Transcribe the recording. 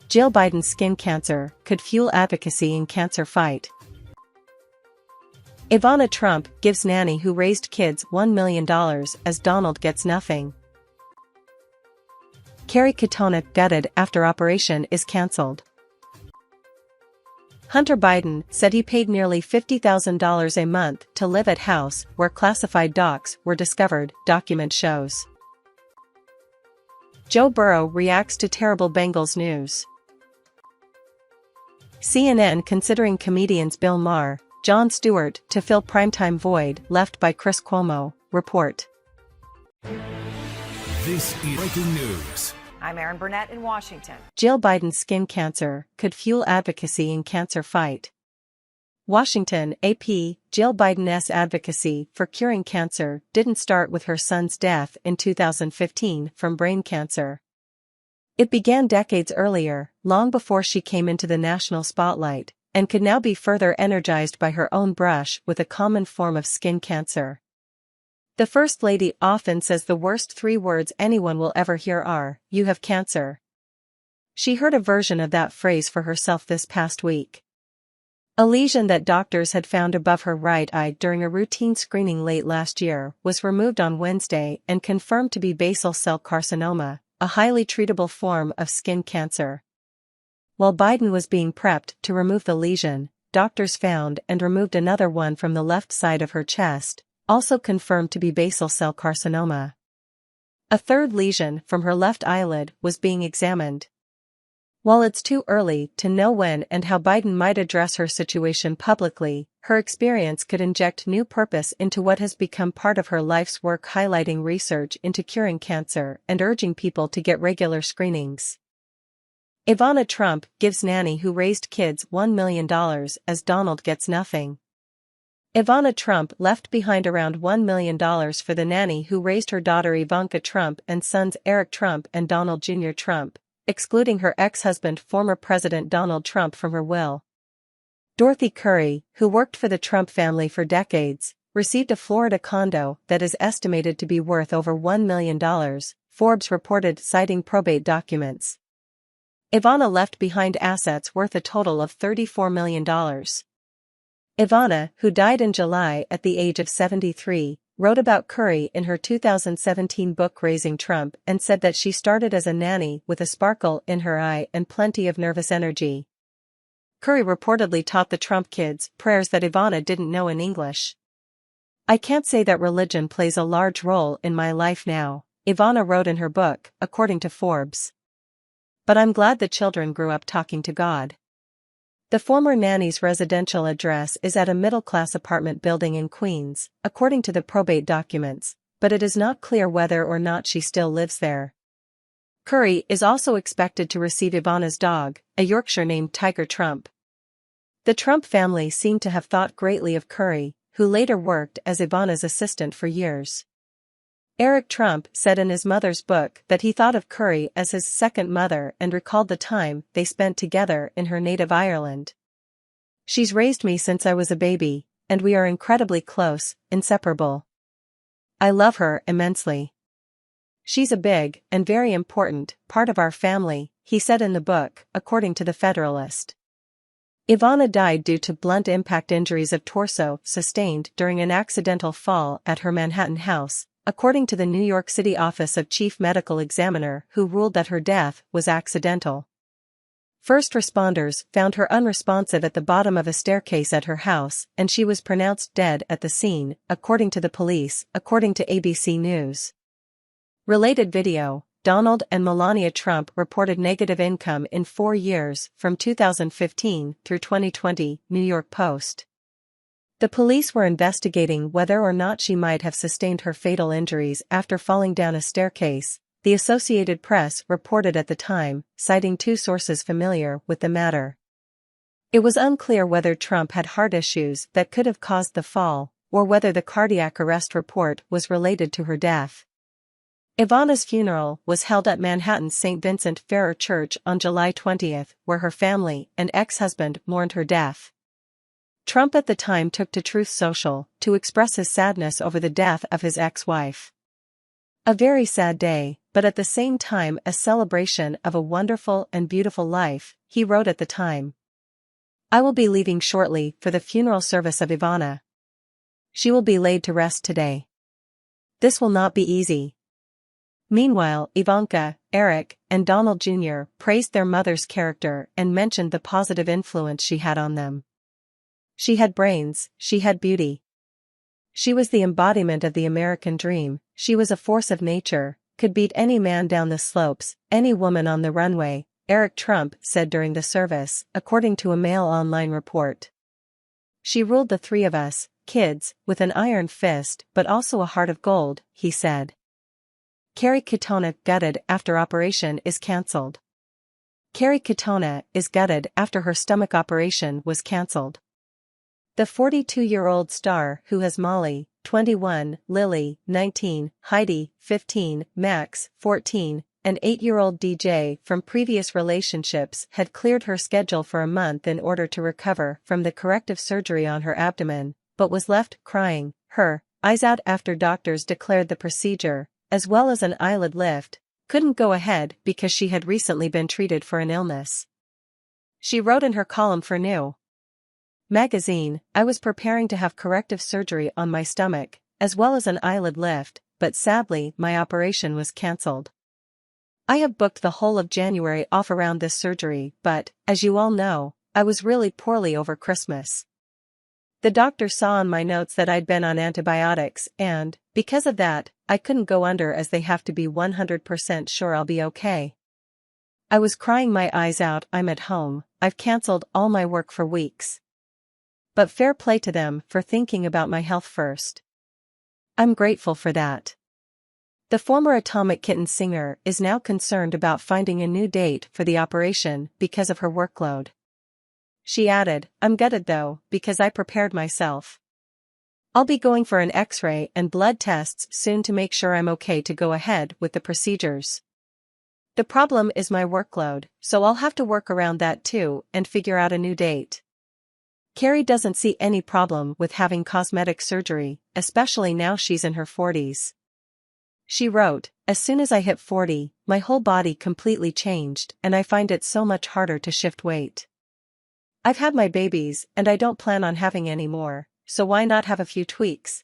Jill Biden's skin cancer could fuel advocacy in cancer fight. Ivana Trump gives nanny who raised kids $1 million as Donald gets nothing. Kerry Katona gutted after operation is cancelled. Hunter Biden said he paid nearly $50,000 a month to live at house where classified docs were discovered, document shows. Joe Burrow reacts to terrible Bengals news. CNN considering comedians Bill Maher, Jon Stewart to fill primetime void left by Chris Cuomo, report. This is breaking news. I'm Erin Burnett in Washington. Jill Biden's skin cancer could fuel advocacy in cancer fight. Washington, AP, Jill Biden's advocacy for curing cancer didn't start with her son's death in 2015 from brain cancer. It began decades earlier, long before she came into the national spotlight, and could now be further energized by her own brush with a common form of skin cancer. The First Lady often says the worst 3 words anyone will ever hear are, "You have cancer." She heard a version of that phrase for herself this past week. A lesion that doctors had found above her right eye during a routine screening late last year was removed on Wednesday and confirmed to be basal cell carcinoma, a highly treatable form of skin cancer. While Biden was being prepped to remove the lesion, doctors found and removed another one from the left side of her chest, also confirmed to be basal cell carcinoma. A third lesion from her left eyelid was being examined. While it's too early to know when and how Biden might address her situation publicly, her experience could inject new purpose into what has become part of her life's work, highlighting research into curing cancer and urging people to get regular screenings. Ivana Trump gives nanny who raised kids $1 million as Donald gets nothing. Ivana Trump left behind around $1 million for the nanny who raised her daughter Ivanka Trump and sons Eric Trump and Donald Jr. Trump, excluding her ex-husband former President Donald Trump from her will. Dorothy Curry, who worked for the Trump family for decades, received a Florida condo that is estimated to be worth over $1 million, Forbes reported, citing probate documents. Ivana left behind assets worth a total of $34 million. Ivana, who died in July at the age of 73, wrote about Curry in her 2017 book Raising Trump and said that she started as a nanny with a sparkle in her eye and plenty of nervous energy. Curry reportedly taught the Trump kids prayers that Ivana didn't know in English. "I can't say that religion plays a large role in my life now," Ivana wrote in her book, according to Forbes. "But I'm glad the children grew up talking to God." The former nanny's residential address is at a middle-class apartment building in Queens, according to the probate documents, but it is not clear whether or not she still lives there. Curry is also expected to receive Ivana's dog, a Yorkshire named Tiger Trump. The Trump family seemed to have thought greatly of Curry, who later worked as Ivana's assistant for years. Eric Trump said in his mother's book that he thought of Curry as his second mother and recalled the time they spent together in her native Ireland. "She's raised me since I was a baby, and we are incredibly close, inseparable. I love her immensely. She's a big, and very important, part of our family," he said in the book, according to The Federalist. Ivana died due to blunt impact injuries of torso sustained during an accidental fall at her Manhattan house, according to the New York City Office of Chief Medical Examiner, who ruled that her death was accidental. First responders found her unresponsive at the bottom of a staircase at her house, and she was pronounced dead at the scene, according to the police, according to ABC News. Related video: Donald and Melania Trump reported negative income in 4 years, from 2015 through 2020, New York Post. The police were investigating whether or not she might have sustained her fatal injuries after falling down a staircase, the Associated Press reported at the time, citing 2 sources familiar with the matter. It was unclear whether Trump had heart issues that could have caused the fall, or whether the cardiac arrest report was related to her death. Ivana's funeral was held at Manhattan's St. Vincent Ferrer Church on July 20, where her family and ex-husband mourned her death. Trump at the time took to Truth Social to express his sadness over the death of his ex-wife. "A very sad day," but at the same time a celebration of a wonderful and beautiful life, he wrote at the time. I will be leaving shortly for the funeral service of Ivana. She will be laid to rest today. This will not be easy. Meanwhile, Ivanka, Eric, and Donald Jr. praised their mother's character and mentioned the positive influence she had on them. She had brains, she had beauty. She was the embodiment of the American dream, she was a force of nature, could beat any man down the slopes, any woman on the runway, Eric Trump said during the service, according to a Mail Online report. She ruled the three of us, kids, with an iron fist but also a heart of gold, he said. Carrie Katona gutted after operation is cancelled. Carrie Katona is gutted after her stomach operation was cancelled. The 42-year-old star who has Molly, 21, Lily, 19, Heidi, 15, Max, 14, and 8-year-old DJ from previous relationships had cleared her schedule for a month in order to recover from the corrective surgery on her abdomen, but was left crying, her eyes out after doctors declared the procedure, as well as an eyelid lift, couldn't go ahead because she had recently been treated for an illness. She wrote in her column for New Magazine, I was preparing to have corrective surgery on my stomach, as well as an eyelid lift, but sadly my operation was cancelled. I have booked the whole of January off around this surgery, but, as you all know, I was really poorly over Christmas. The doctor saw on my notes that I'd been on antibiotics and, because of that, I couldn't go under as they have to be 100% sure I'll be okay. I was crying my eyes out, I'm at home, I've cancelled all my work for weeks. But fair play to them for thinking about my health first. I'm grateful for that. The former Atomic Kitten singer is now concerned about finding a new date for the operation because of her workload. She added, I'm gutted though, because I prepared myself. I'll be going for an X-ray and blood tests soon to make sure I'm okay to go ahead with the procedures. The problem is my workload, so I'll have to work around that too and figure out a new date. Carrie doesn't see any problem with having cosmetic surgery, especially now she's in her 40s. She wrote, as soon as I hit 40, my whole body completely changed and I find it so much harder to shift weight. I've had my babies and I don't plan on having any more, so why not have a few tweaks?